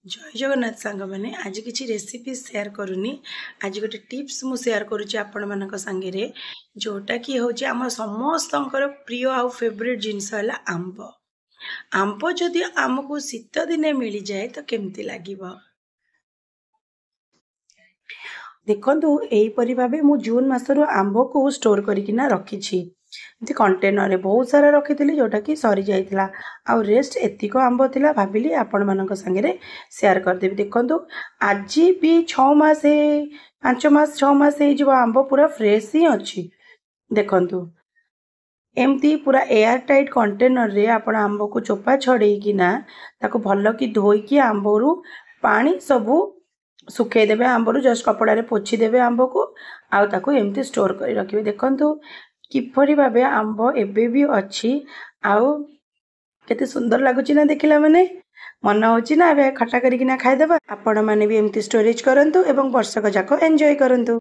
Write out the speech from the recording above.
जय जगन्नाथ सांग मैंने आज किसी रेसिपी शेयर करूनी। आज गोटे टिप्स मु शेयर करुच्ची आपण मानक सांगे जोटा कि हूँ आम समस्त प्रिय आउ फेवरेट जिनस है आंब। आंब जदि आमको शीत दिने मिल जाए तो केमती लगे देखु यहीपरी भाव मु जून मसरू आंब को स्टोर करकिना रखी कंटेनर रे बहुत सारा रखी जोटा कि सरी जाइथिला आउ रेस्ट एतिक आंब थिला भाबिली आपण मानक संगे शेयर करदेवी। देखु आज भी 6 मास 5 मास 6 मास हो आंब पूरा फ्रेश ही अच्छी। देखु एमती पूरा एयर टाइट कंटेनर रे आपण आंब को चोपा छड़ेकिना ताको भल कि धोईकी आंबरू पानी सबू सुखेदेवे आंबरू जस्ट कपड़ा रे पोछि देवे आंब को आउ ताको एमती स्टोर कर रखिबे। देखंतु किपरि भाबे आंब एबे भी अच्छी आउ केते सुंदर लागुची ना देखिला माने मन होची ना एबे खट्टा करिकिना खाइ देबा। आपण माने भी एमती स्टोरेज करंतु एवं वर्षक जाको एन्जॉय करंतु।